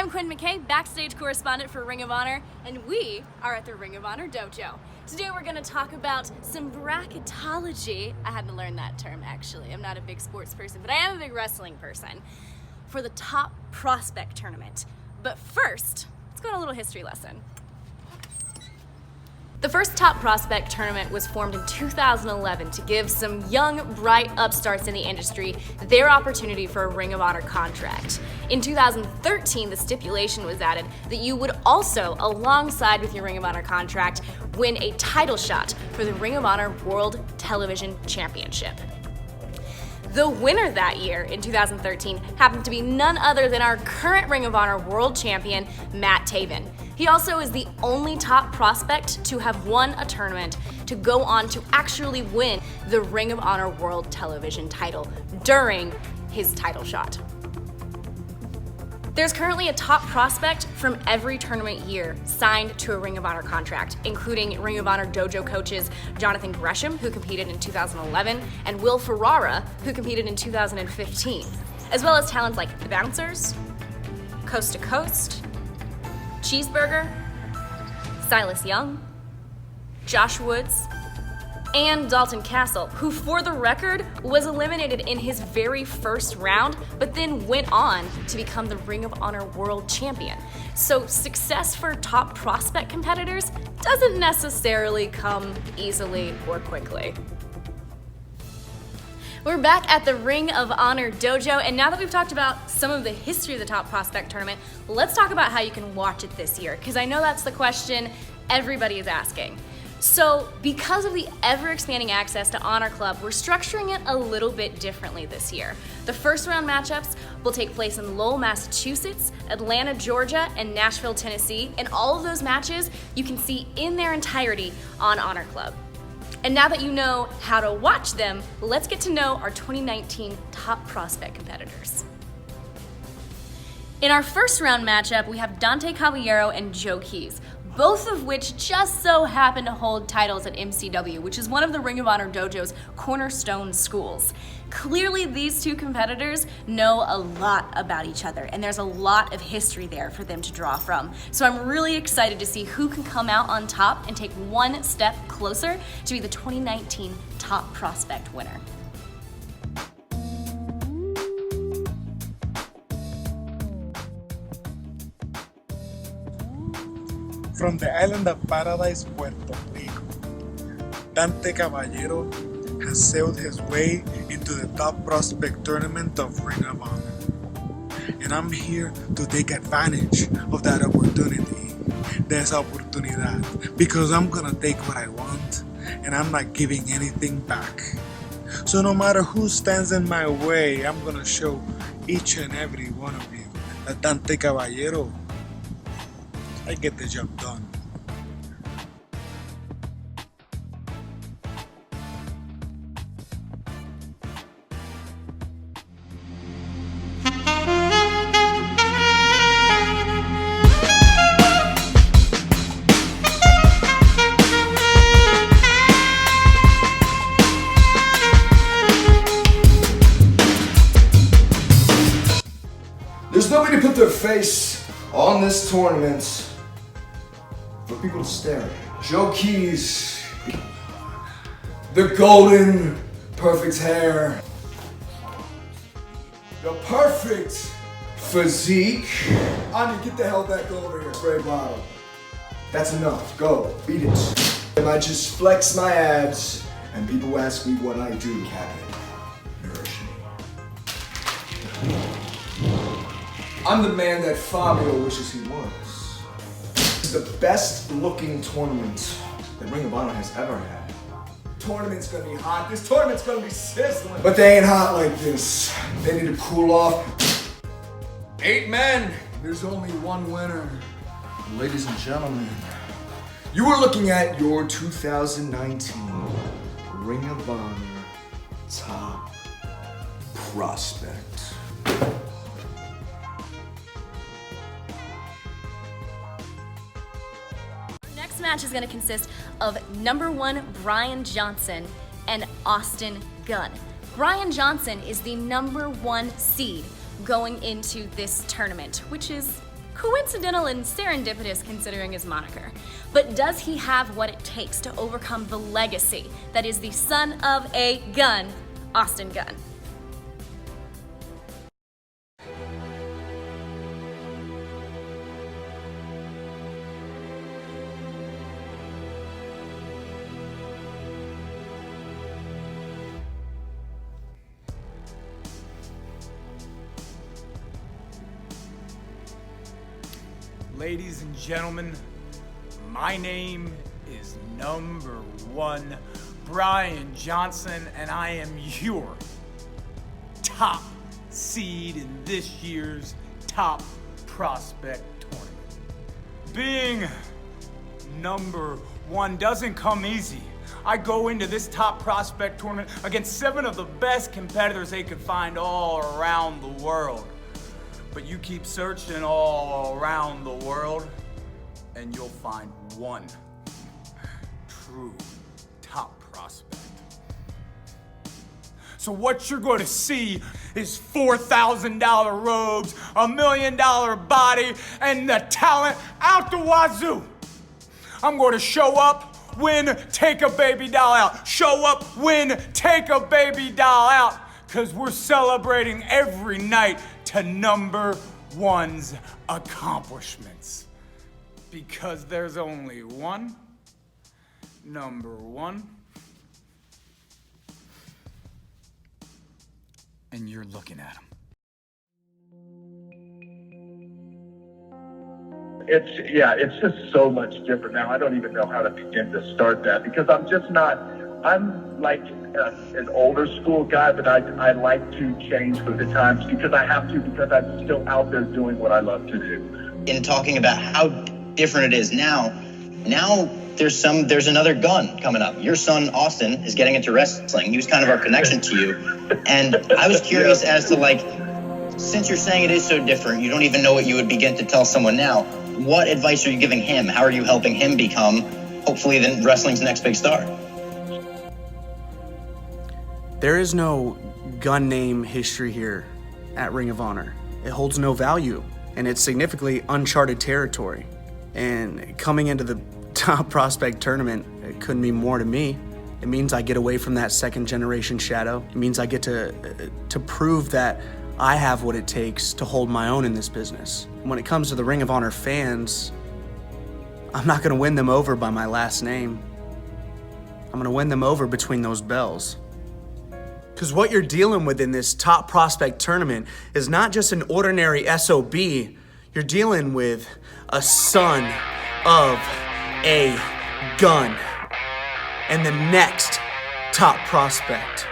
I'm Quinn McKay, backstage correspondent for Ring of Honor, and we are at the Ring of Honor Dojo. Today we're going to talk about some bracketology. I had to learn that term actually. I'm not a big sports person, but I am a big wrestling person. For the top prospect tournament. But first, let's go on a little history lesson. The first top prospect tournament was formed in 2011 to give some young, bright upstarts in the industry their opportunity for a Ring of Honor contract. In 2013, the stipulation was added that you would also, alongside with your Ring of Honor contract, win a title shot for the Ring of Honor World Television Championship. The winner that year, in 2013, happened to be none other than our current Ring of Honor World Champion, Matt Taven. He also is the only top prospect to have won a tournament to go on to actually win the Ring of Honor World Television title during his title shot. There's currently a top prospect from every tournament year signed to a Ring of Honor contract, including Ring of Honor dojo coaches Jonathan Gresham, who competed in 2011, and Will Ferrara, who competed in 2015, as well as talents like The Bouncers, Coast to Coast, Cheeseburger, Silas Young, Josh Woods, and Dalton Castle, who for the record was eliminated in his very first round, but then went on to become the Ring of Honor World Champion. So success for top prospect competitors doesn't necessarily come easily or quickly. We're back at the Ring of Honor Dojo, and now that we've talked about some of the history of the Top Prospect Tournament, let's talk about how you can watch it this year, because I know that's the question everybody is asking. So, because of the ever-expanding access to Honor Club, we're structuring it a little bit differently this year. The first round matchups will take place in Lowell, Massachusetts, Atlanta, Georgia, and Nashville, Tennessee, and all of those matches you can see in their entirety on Honor Club. And now that you know how to watch them, let's get to know our 2019 top prospect competitors. In our first round matchup, we have Dante Caballero and Joe Keys, both of which just so happen to hold titles at MCW, which is one of the Ring of Honor Dojo's cornerstone schools. Clearly, these two competitors know a lot about each other, and there's a lot of history there for them to draw from. So I'm really excited to see who can come out on top and take one step closer to be the 2019 Top Prospect winner. From the island of Paradise, Puerto Rico, Dante Caballero has sailed his way into the Top Prospect Tournament of Ring of Honor. And I'm here to take advantage of that opportunity, de esa oportunidad, because I'm gonna take what I want and I'm not giving anything back. So no matter who stands in my way, I'm gonna show each and every one of you that Dante Caballero, I get the job done. There's nobody to put their face on this tournament for people to stare at. Joe Keys, the golden, perfect hair, the perfect physique. Anya, get the hell back over here, spray bottle. That's enough, go, beat it. And I just flex my abs, and people ask me what I do, Captain. Nourish me. I'm the man that Fabio wishes he was. It's the best looking tournament that Ring of Honor has ever had. Tournament's gonna be hot, this tournament's gonna be sizzling. But they ain't hot like this. They need to cool off. 8 men, there's only one winner. Ladies and gentlemen, you are looking at your 2019 Ring of Honor Top Prospect. Next match is going to consist of number 1 Brian Johnson and Austin Gunn. Brian Johnson is the number 1 seed going into this tournament, which is Coincidental and serendipitous considering his moniker. But does he have what it takes to overcome the legacy that is the son of a gun, Austin Gunn? Ladies and gentlemen, my name is number 1 Brian Johnson, and I am your top seed in this year's Top Prospect Tournament. Being number 1 doesn't come easy. I go into this Top Prospect Tournament against 7 of the best competitors they could find all around the world. But you keep searching all around the world, and you'll find one true top prospect. So what you're going to see is $4,000 robes, $1 million body, and the talent out the wazoo. I'm going to show up, win, take a baby doll out. Show up, win, take a baby doll out. Because we're celebrating every night to number 1's accomplishments. Because there's only one number 1. And you're looking at him. It's just so much different now. I don't even know how to begin to start that because I'm like an older school guy, but I like to change with the times because I have to, because I'm still out there doing what I love to do. In talking about how different it is now there's another gun coming up. Your son, Austin, is getting into wrestling. He was kind of our connection to you. And I was curious as to, since you're saying it is so different, you don't even know what you would begin to tell someone now. What advice are you giving him? How are you helping him become, hopefully, the wrestling's next big star? There is no gun name history here at Ring of Honor. It holds no value, and it's significantly uncharted territory. And coming into the Top Prospect Tournament, it couldn't mean more to me. It means I get away from that second generation shadow. It means I get to prove that I have what it takes to hold my own in this business. When it comes to the Ring of Honor fans, I'm not gonna win them over by my last name. I'm gonna win them over between those bells. Because what you're dealing with in this Top Prospect Tournament is not just an ordinary SOB, you're dealing with a son of a gun and the next top prospect.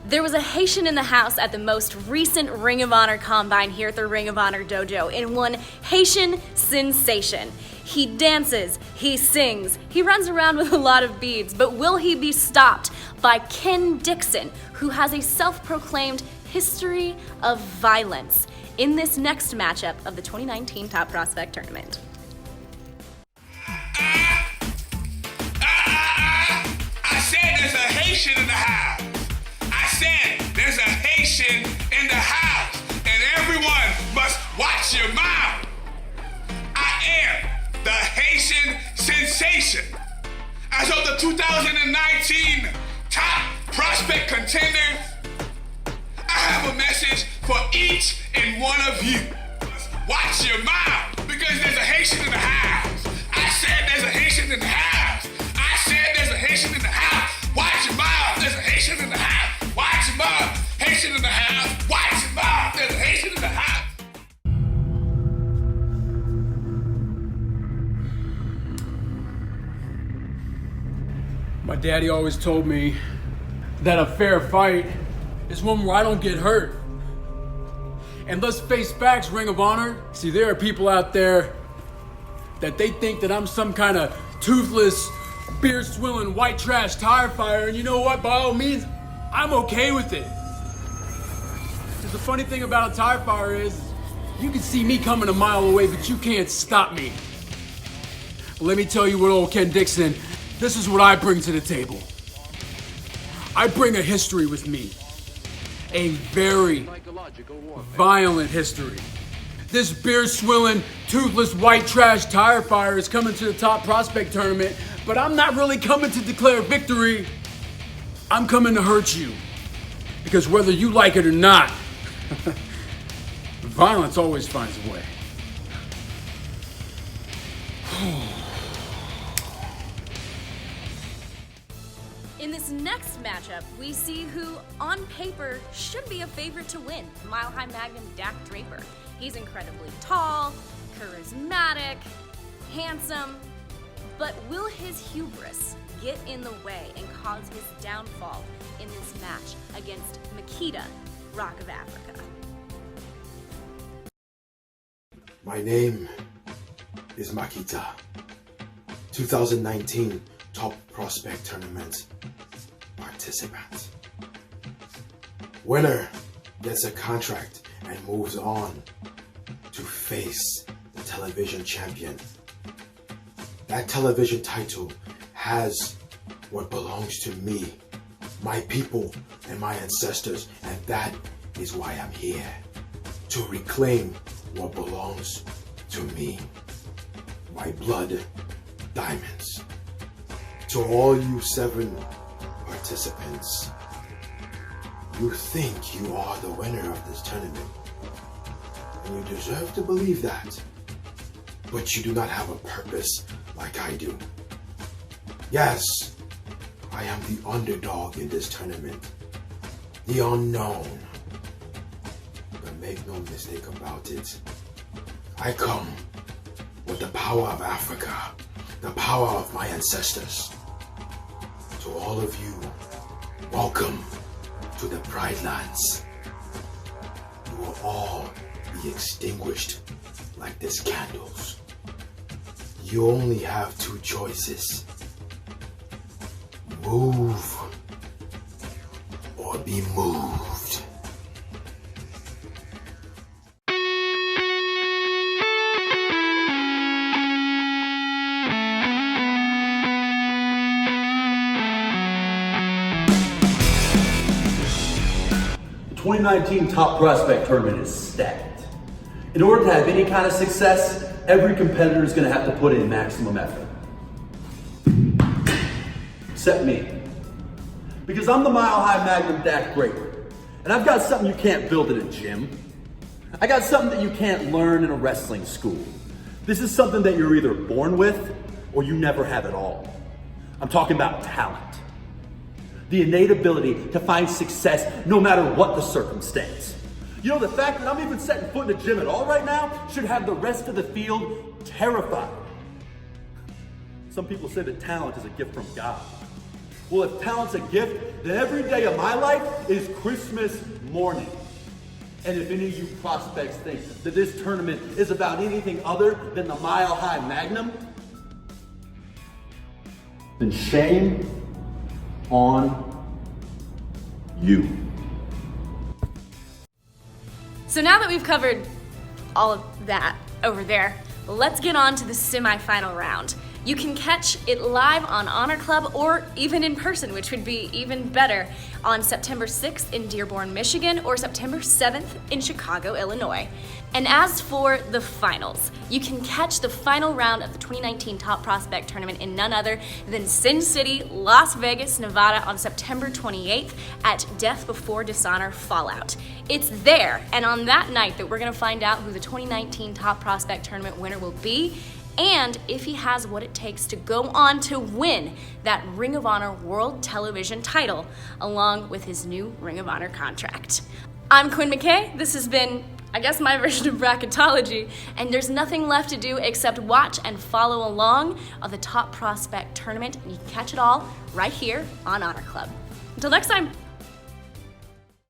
There was a Haitian in the house at the most recent Ring of Honor Combine here at the Ring of Honor Dojo in one Haitian sensation. He dances, he sings, he runs around with a lot of beads, but will he be stopped by Ken Dixon, who has a self-proclaimed history of violence in this next matchup of the 2019 Top Prospect Tournament? I said there's a Haitian in the house. I said there's a Haitian in the house, and everyone must watch your mouth. I am the Haitian sensation. As of the 2019 Top Prospect Contender, I have a message for each and one of you. Watch your mouth, because there's a Haitian in the house. I said there's a Haitian in the house. I said there's a Haitian in the house. Watch your mouth, there's a Haitian in the house. Watch your mouth, Haitian in the house. Watch your mouth, there's a Haitian in the house. My daddy always told me that a fair fight is one where I don't get hurt. And let's face facts, Ring of Honor. See, there are people out there that they think that I'm some kind of toothless, beer-swilling, white trash tire fire, and you know what? By all means, I'm okay with it. Because the funny thing about a tire fire is, you can see me coming a mile away, but you can't stop me. But let me tell you what, old Ken Dixon, this is what I bring to the table. I bring a history with me. a very violent history. This beer-swilling, toothless, white trash tire fire is coming to the top prospect tournament, but I'm not really coming to declare victory. I'm coming to hurt you. Because whether you like it or not, violence always finds a way. In this next matchup, we see who, on paper, should be a favorite to win, Mile High Magnum Dak Draper. He's incredibly tall, charismatic, handsome, but will his hubris get in the way and cause his downfall in this match against Makita, Rock of Africa? My name is Makita. 2019 Top Prospect Tournament participant. Winner gets a contract and moves on to face the television champion. That television title has what belongs to me, my people, and my ancestors, and that is why I'm here, to reclaim what belongs to me, my blood diamonds. To all you 7 participants, you think you are the winner of this tournament, and you deserve to believe that, but you do not have a purpose like I do. Yes, I am the underdog in this tournament, the unknown, but make no mistake about it, I come with the power of Africa, the power of my ancestors. To all of you, welcome to the Pride Lands. You will all be extinguished like these candles. You only have 2 choices. Move or be moved. The 2019 Top Prospect Tournament is stacked. In order to have any kind of success, every competitor is going to have to put in maximum effort. Except me. Because I'm the Mile High Magnum Dak Draper. And I've got something you can't build in a gym. I got something that you can't learn in a wrestling school. This is something that you're either born with or you never have at all. I'm talking about talent. The innate ability to find success no matter what the circumstance. You know, the fact that I'm even setting foot in the gym at all right now should have the rest of the field terrified. Some people say that talent is a gift from God. Well, if talent's a gift, then every day of my life is Christmas morning. And if any of you prospects think that this tournament is about anything other than the Mile High Magnum, then shame on you. So now that we've covered all of that over there, let's get on to the semifinal round. You can catch it live on Honor Club or even in person, which would be even better, on September 6th in Dearborn, Michigan, or September 7th in Chicago, Illinois. And as for the finals, you can catch the final round of the 2019 Top Prospect Tournament in none other than Sin City, Las Vegas, Nevada on September 28th at Death Before Dishonor Fallout. It's there, and on that night that we're gonna find out who the 2019 Top Prospect Tournament winner will be, and if he has what it takes to go on to win that Ring of Honor World Television title, along with his new Ring of Honor contract. I'm Quinn McKay. This has been, I guess, my version of Bracketology, and there's nothing left to do except watch and follow along of the Top Prospect Tournament, and you can catch it all right here on Honor Club. Until next time.